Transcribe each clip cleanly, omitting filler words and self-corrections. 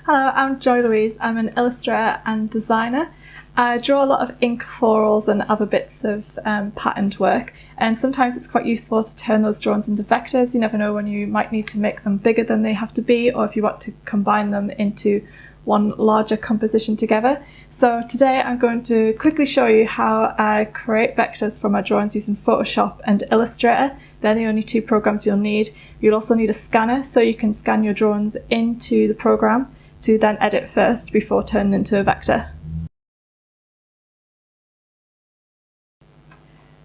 Hello, I'm Joy Louise. I'm an illustrator and designer. I draw a lot of ink florals and other bits of patterned work, and sometimes it's quite useful to turn those drawings into vectors. You never know when you might need to make them bigger than they have to be, or if you want to combine them into one larger composition together. So today I'm going to quickly show you how I create vectors from my drawings using Photoshop and Illustrator. They're the only two programs you'll need. You'll also need a scanner so you can scan your drawings into the program to then edit first before turning into a vector.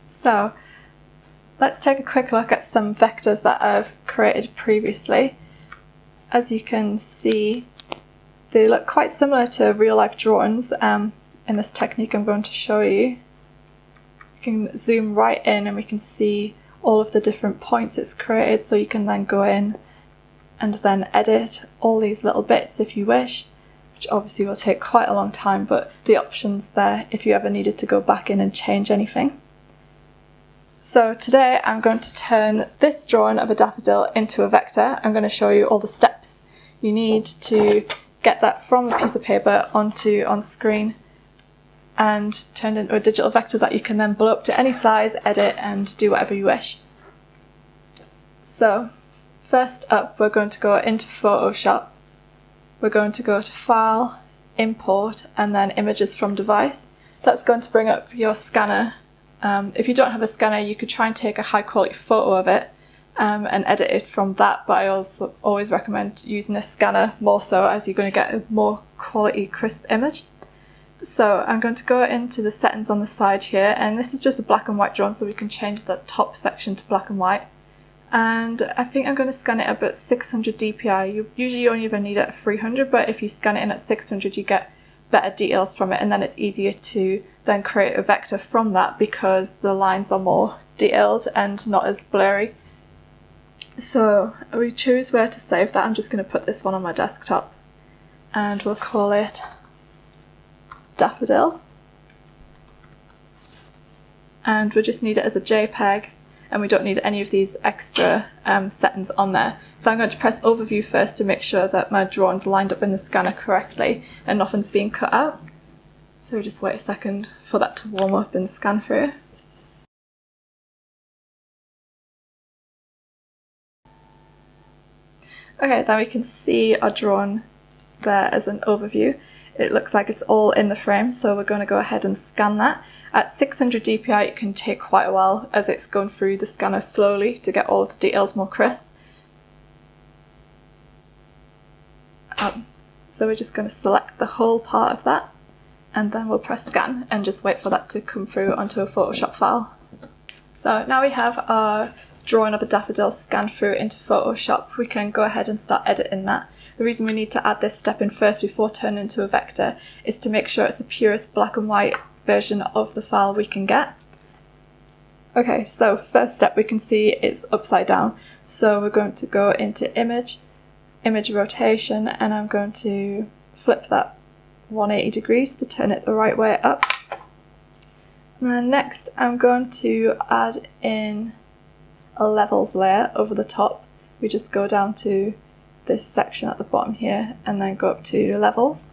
So let's take a quick look at some vectors that I've created previously. As you can see, they look quite similar to real life drawings. In this technique I'm going to show you, you can zoom right in and we can see all of the different points it's created, so you can then go in and then edit all these little bits if you wish, which obviously will take quite a long time, but the option's there if you ever needed to go back in and change anything. So today I'm going to turn this drawing of a daffodil into a vector. I'm going to show you all the steps you need to get that from a piece of paper onto on screen and turned into a digital vector that you can then blow up to any size, edit and do whatever you wish. So first up, we're going to go into Photoshop. We're going to go to File, Import, and then Images from Device. That's going to bring up your scanner. If you don't have a scanner, you could try and take a high quality photo of it and edit it from that, but I also always recommend using a scanner more so, as you're going to get a more quality, crisp image. So I'm going to go into the settings on the side here, and this is just a black and white drawing, so we can change the top section to black and white. And I think I'm going to scan it up at 600 dpi. You usually only ever need it at 300, but if you scan it in at 600 you get better details from it, and then it's easier to then create a vector from that because the lines are more detailed and not as blurry. So we choose where to save that. I'm just going to put this one on my desktop and we'll call it Daffodil, and we just need it as a JPEG, and we don't need any of these extra settings on there. So I'm going to press overview first to make sure that my drawing's lined up in the scanner correctly and nothing's being cut out. So we just wait a second for that to warm up and scan through. Okay, then we can see our drawing there as an overview. It looks like it's all in the frame, so we're going to go ahead and scan that. At 600 dpi it can take quite a while as it's going through the scanner slowly to get all of the details more crisp. So we're just going to select the whole part of that, and then we'll press scan and just wait for that to come through onto a Photoshop file. So now we have our drawing of a daffodil scanned through into Photoshop. We can go ahead and start editing that. The reason we need to add this step in first before turning into a vector is to make sure it's the purest black and white version of the file we can get. Okay, so first step, we can see it's upside down. So we're going to go into Image, Image Rotation, and I'm going to flip that 180 degrees to turn it the right way up. And then next I'm going to add in a levels layer over the top. We just go down to this section at the bottom here and then go up to levels.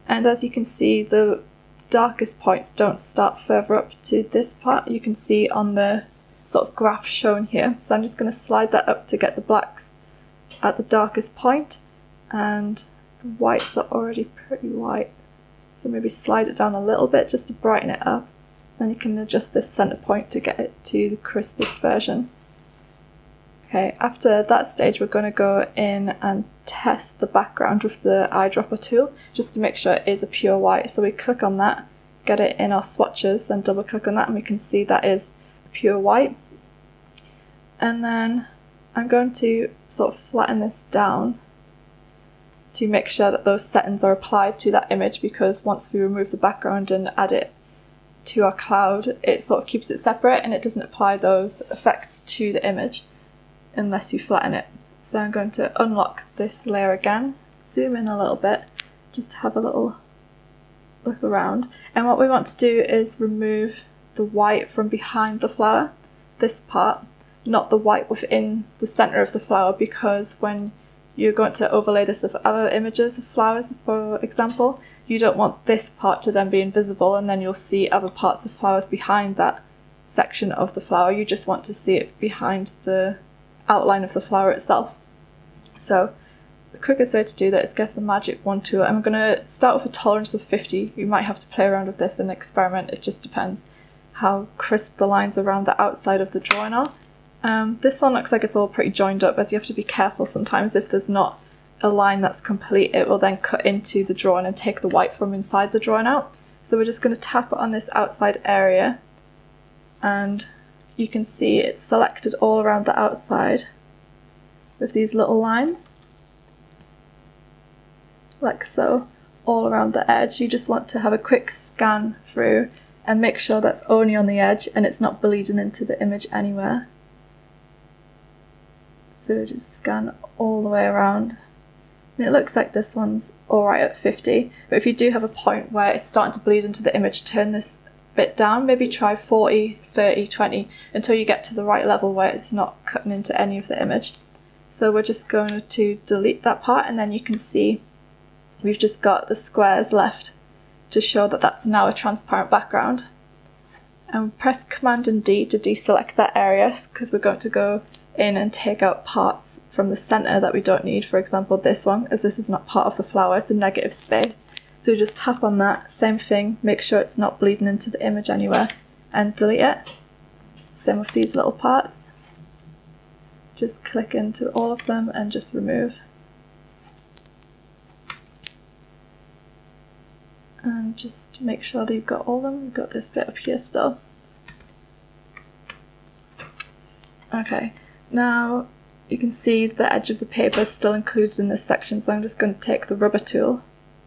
And as you can see, the darkest points don't start further up to this part. You can see on the sort of graph shown here. So I'm just going to slide that up to get the blacks at the darkest point, and the whites are already pretty white. So maybe slide it down a little bit just to brighten it up. Then you can adjust this center point to get it to the crispest version. Okay, after that stage we're going to go in and test the background with the eyedropper tool just to make sure it is a pure white. So we click on that, get it in our swatches, then double click on that and we can see that is pure white. And then I'm going to sort of flatten this down to make sure that those settings are applied to that image, because once we remove the background and add it to our cloud, it sort of keeps it separate and it doesn't apply those effects to the image unless you flatten it. So I'm going to unlock this layer again, zoom in a little bit, just to have a little look around. And what we want to do is remove the white from behind the flower, this part, not the white within the center of the flower, because when you're going to overlay this with other images of flowers, for example, you don't want this part to then be invisible and then you'll see other parts of flowers behind that section of the flower. You just want to see it behind the outline of the flower itself. So the quickest way to do that is get the magic wand tool. I'm going to start with a tolerance of 50. You might have to play around with this and experiment, it just depends how crisp the lines around the outside of the drawing are. This one looks like it's all pretty joined up, as you have to be careful sometimes. If there's not a line that's complete, it will then cut into the drawing and take the white from inside the drawing out. So we're just going to tap it on this outside area, and you can see it's selected all around the outside with these little lines, like so, all around the edge. You just want to have a quick scan through and make sure that's only on the edge and it's not bleeding into the image anywhere. So just scan all the way around. And it looks like this one's alright at 50, but if you do have a point where it's starting to bleed into the image, turn this bit down, maybe try 40, 30, 20, until you get to the right level where it's not cutting into any of the image. So we're just going to delete that part, and then you can see we've just got the squares left to show that that's now a transparent background. And press Command and D to deselect that area, because we're going to go in and take out parts from the center that we don't need. For example, this one, as this is not part of the flower, it's a negative space. So just tap on that, same thing, make sure it's not bleeding into the image anywhere, and delete it. Same with these little parts. Just click into all of them and just remove. And just make sure that you've got all of them. We've got this bit up here still. Okay. Now you can see the edge of the paper is still included in this section, so I'm just going to take the rubber tool,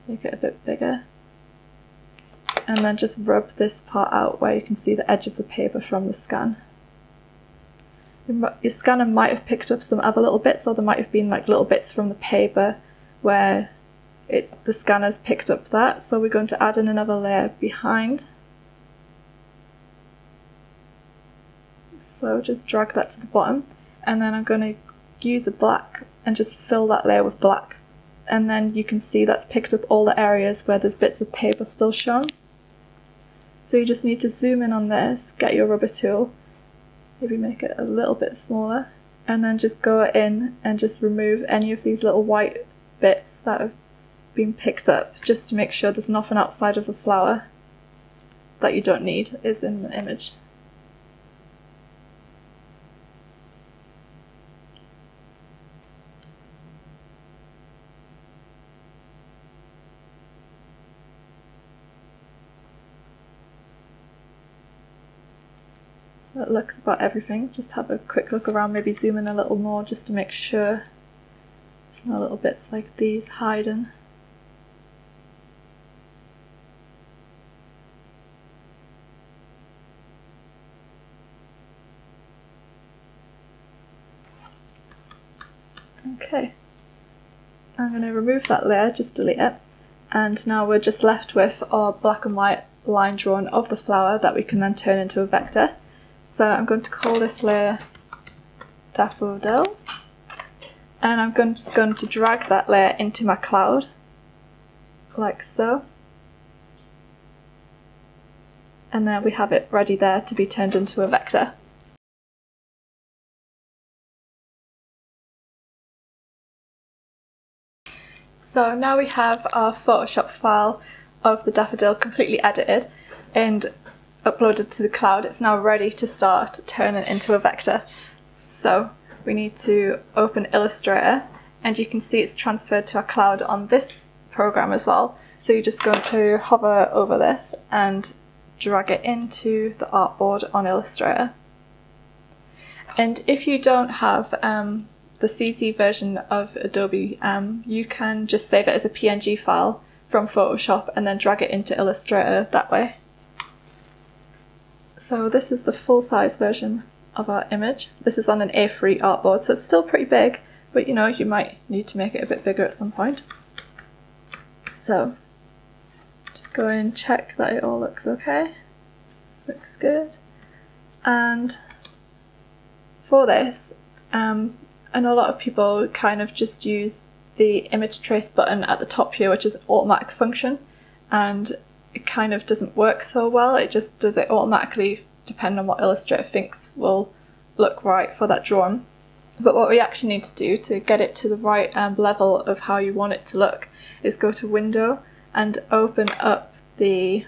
make it a bit bigger, and then just rub this part out where you can see the edge of the paper from the scan. Your scanner might have picked up some other little bits, or there might have been like little bits from the paper where the scanner's picked up that, so we're going to add in another layer behind. So just drag that to the bottom. And then I'm going to use the black and just fill that layer with black. And then you can see that's picked up all the areas where there's bits of paper still shown. So you just need to zoom in on this, get your rubber tool, maybe make it a little bit smaller, and then just go in and just remove any of these little white bits that have been picked up, just to make sure there's nothing outside of the flower that you don't need is in the image. So it looks about everything. Just have a quick look around, maybe zoom in a little more just to make sure there's no little bits like these hiding. Okay, I'm going to remove that layer, just delete it, and now we're just left with our black and white line drawn of the flower that we can then turn into a vector. So I'm going to call this layer Daffodil, and I'm just going to drag that layer into my cloud, like so. And then we have it ready there to be turned into a vector. So now we have our Photoshop file of the daffodil completely edited and uploaded to the cloud. It's now ready to start turning it into a vector. So we need to open Illustrator, and you can see it's transferred to our cloud on this program as well. So you're just going to hover over this and drag it into the artboard on Illustrator. And if you don't have the CC version of Adobe, you can just save it as a PNG file from Photoshop and then drag it into Illustrator that way. So this is the full-size version of our image. This is on an A3 artboard, so it's still pretty big, but you know, you might need to make it a bit bigger at some point. So just go and check that it all looks okay. Looks good. And for this, And a lot of people kind of just use the image trace button at the top here, which is automatic function, and it kind of doesn't work so well. It just does it automatically depending on what Illustrator thinks will look right for that drawing. But what we actually need to do to get it to the right level of how you want it to look is go to Window and open up the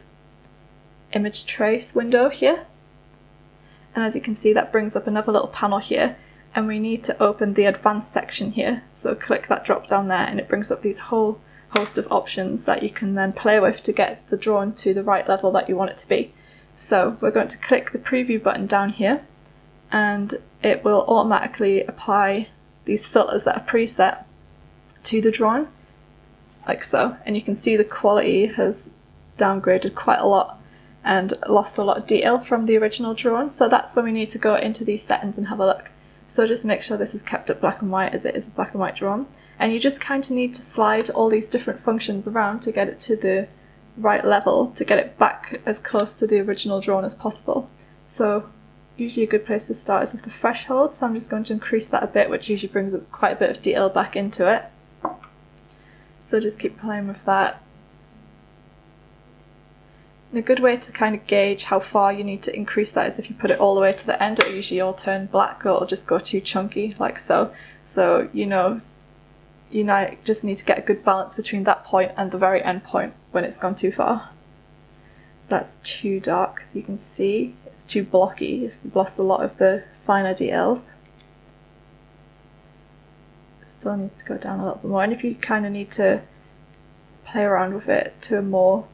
image trace window here. And as you can see, that brings up another little panel here, and we need to open the advanced section here. So click that drop down there and it brings up these whole host of options that you can then play with to get the drawing to the right level that you want it to be. So we're going to click the preview button down here, and it will automatically apply these filters that are preset to the drawing, like so. And you can see the quality has downgraded quite a lot and lost a lot of detail from the original drawing. So that's when we need to go into these settings and have a look. So just make sure this is kept at black and white as it is a black and white drawing. And you just kind of need to slide all these different functions around to get it to the right level, to get it back as close to the original drawing as possible. So usually a good place to start is with the threshold, so I'm just going to increase that a bit, which usually brings quite a bit of detail back into it. So just keep playing with that. And a good way to kind of gauge how far you need to increase that is if you put it all the way to the end, it'll usually all turn black or it'll just go too chunky, like so. So you just need to get a good balance between that point and the very end point when it's gone too far. That's too dark, as you can see. It's too blocky. You've lost a lot of the finer details. Still needs to go down a little bit more. And if you kind of need to play around with it to a more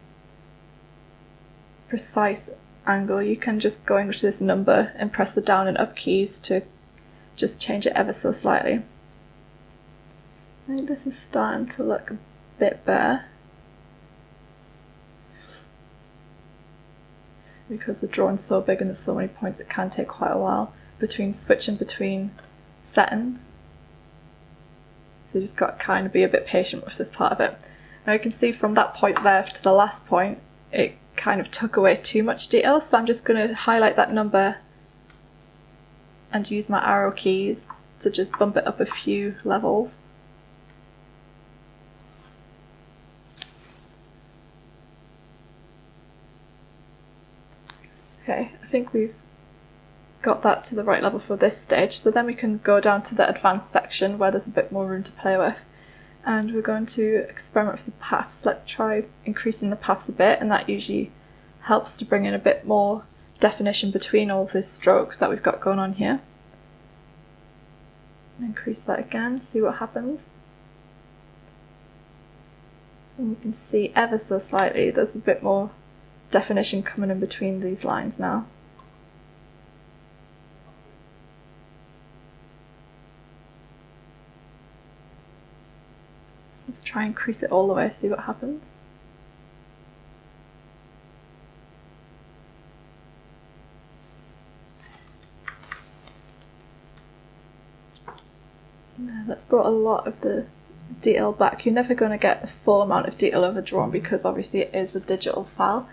precise angle, you can just go into this number and press the down and up keys to just change it ever so slightly. I think this is starting to look a bit better, because the drawing's so big and there's so many points, it can take quite a while switching between settings. So you just got to kind of be a bit patient with this part of it. Now you can see from that point there to the last point, it kind of took away too much detail, so I'm just going to highlight that number and use my arrow keys to just bump it up a few levels. Okay, I think we've got that to the right level for this stage, so then we can go down to the advanced section where there's a bit more room to play with. And we're going to experiment with the paths. Let's try increasing the paths a bit, and that usually helps to bring in a bit more definition between all of these strokes that we've got going on here. Increase that again, see what happens. And you can see ever so slightly there's a bit more definition coming in between these lines now. Let's try and increase it all the way, see what happens. That's brought a lot of the detail back. You're never going to get the full amount of detail of a drawing because obviously it is a digital file,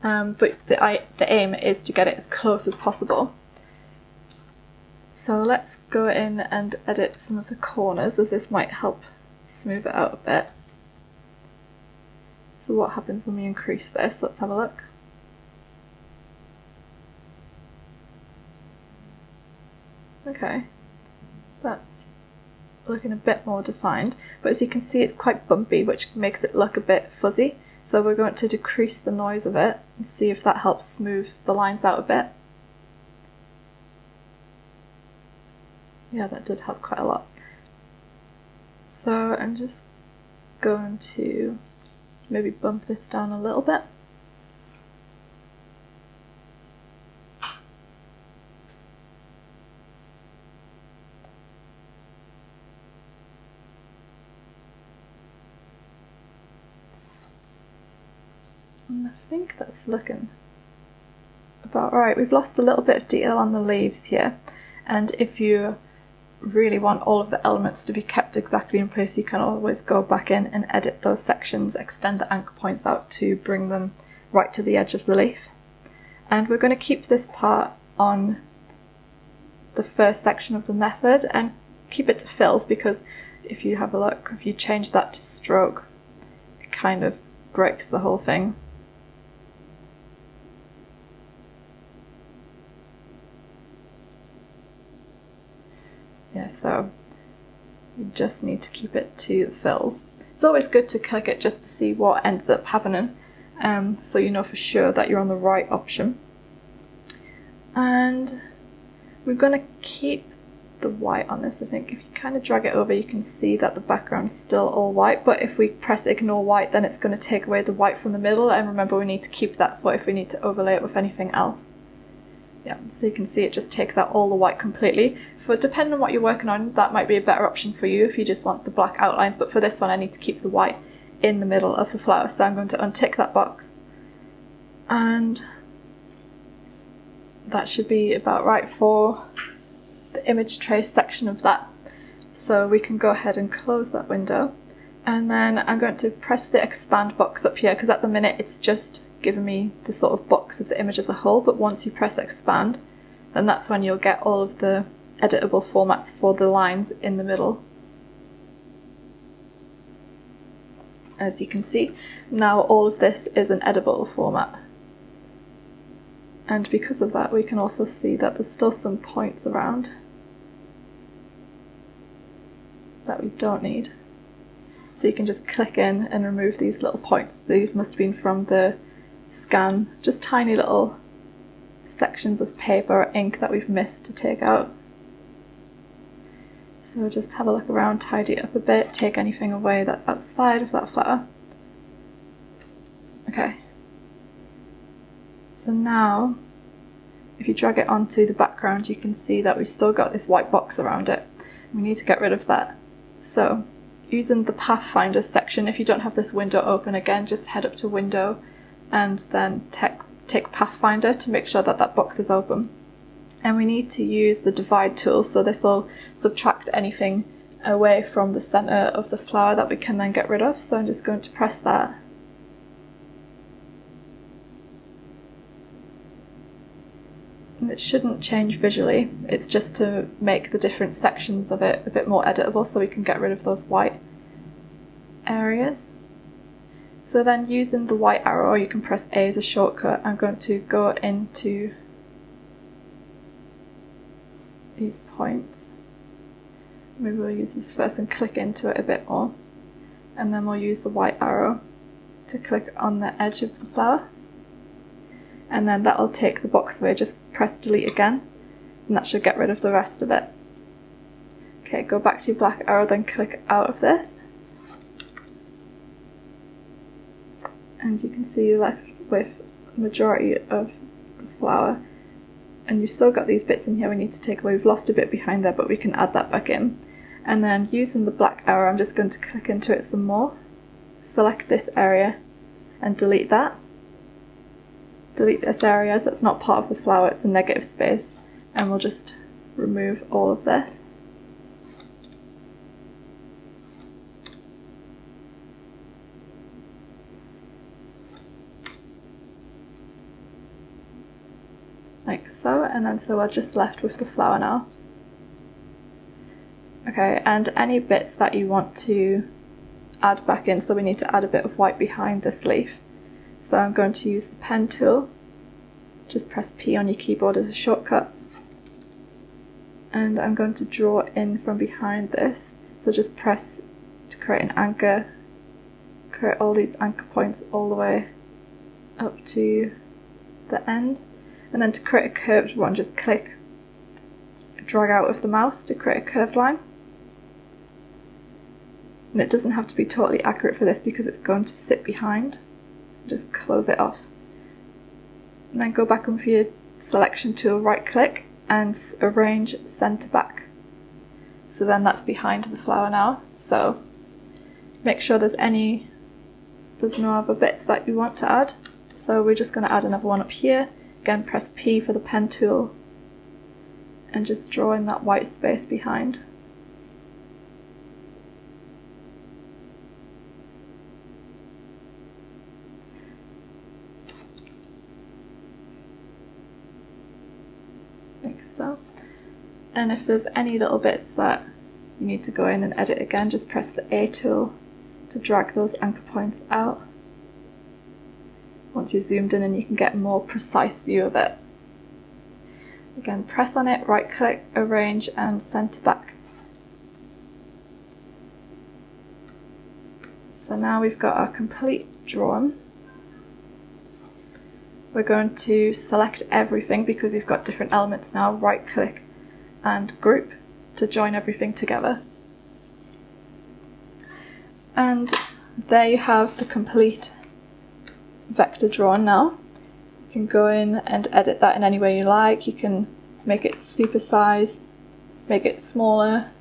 but the aim is to get it as close as possible. So let's go in and edit some of the corners, as this might help smooth it out a bit. So what happens when we increase this? Let's have a look. Okay, that's looking a bit more defined, but as you can see it's quite bumpy, which makes it look a bit fuzzy. So we're going to decrease the noise of it and see if that helps smooth the lines out a bit. Yeah, that did help quite a lot. So I'm just going to maybe bump this down a little bit. And I think that's looking about right. We've lost a little bit of detail on the leaves here, and if you really want all of the elements to be kept exactly in place, you can always go back in and edit those sections, extend the anchor points out to bring them right to the edge of the leaf. And we're going to keep this part on the first section of the method and keep it to fills, because if you have a look, if you change that to stroke, it kind of breaks the whole thing. Yeah, so you just need to keep it to the fills. It's always good to click it just to see what ends up happening, so you know for sure that you're on the right option. And we're going to keep the white on this. I think if you kind of drag it over, you can see that the background's still all white, but if we press ignore white, then it's going to take away the white from the middle, and remember we need to keep that for if we need to overlay it with anything else. Yeah, so you can see it just takes out all the white completely. For depending on what you're working on, that might be a better option for you if you just want the black outlines, but for this one I need to keep the white in the middle of the flower, so I'm going to untick that box, and that should be about right for the image trace section of that. So we can go ahead and close that window, and then I'm going to press the expand box up here, because at the minute it's just giving me the sort of box of the image as a whole, but once you press expand, then that's when you'll get all of the editable formats for the lines in the middle. As you can see, now all of this is an editable format. And because of that, we can also see that there's still some points around that we don't need. So you can just click in and remove these little points. These must have been from the scan, just tiny little sections of paper or ink that we've missed to take out. So just have a look around, tidy it up a bit, take anything away that's outside of that flower. Okay. So now, if you drag it onto the background, you can see that we've still got this white box around it. We need to get rid of that. So, using the Pathfinder section, if you don't have this window open, again, just head up to Window and then take Pathfinder to make sure that that box is open. And we need to use the Divide tool, so this will subtract anything away from the centre of the flower that we can then get rid of. So I'm just going to press that. And it shouldn't change visually, it's just to make the different sections of it a bit more editable so we can get rid of those white areas. So then using the white arrow, or you can press A as a shortcut, I'm going to go into these points. Maybe we'll use this first and click into it a bit more, and then we'll use the white arrow to click on the edge of the flower. And then that'll take the box away. Just press delete again, and that should get rid of the rest of it. Okay, go back to your black arrow, then click out of this. And you can see you're left with the majority of the flower. And you've still got these bits in here we need to take away. We've lost a bit behind there, but we can add that back in. And then using the black arrow, I'm just going to click into it some more. Select this area and delete that. Delete this area, so it's not part of the flower, it's a negative space, and we'll just remove all of this. Like so, and then so we're just left with the flower now. Okay, and any bits that you want to add back in, so we need to add a bit of white behind this leaf. So I'm going to use the pen tool, just press P on your keyboard as a shortcut, and I'm going to draw in from behind this. So just press to create an anchor, create all these anchor points all the way up to the end, and then to create a curved one, just click, drag out with the mouse to create a curved line. And it doesn't have to be totally accurate for this because it's going to sit behind. Just close it off, and then go back with your selection tool, right click and arrange center back. So then that's behind the flower now. So make sure there's no other bits that you want to add. So we're just going to add another one up here. Again, press P for the pen tool and just draw in that white space behind. So, and if there's any little bits that you need to go in and edit again, just press the A tool to drag those anchor points out. Once you're zoomed in and you can get a more precise view of it. Again, press on it, right click, arrange and center back. So now we've got our complete drawing. We're going to select everything because we've got different elements now, right click and group to join everything together. And there you have the complete vector drawn now. You can go in and edit that in any way you like. You can make it supersize, make it smaller.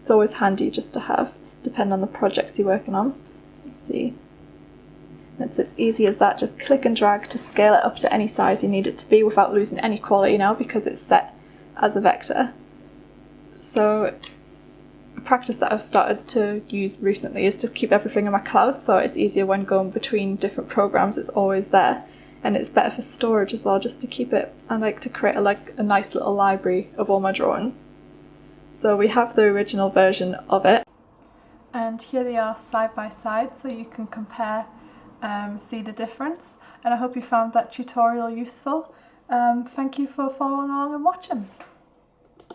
It's always handy just to have, depending on the projects you're working on. Let's see. It's as easy as that, just click and drag to scale it up to any size you need it to be without losing any quality now because it's set as a vector. So a practice that I've started to use recently is to keep everything in my cloud, so it's easier when going between different programs, it's always there. And it's better for storage as well, just to keep it. I like to create a nice little library of all my drawings. So we have the original version of it. And here they are side by side, so you can compare, see the difference. And I hope you found that tutorial useful. Thank you for following along and watching.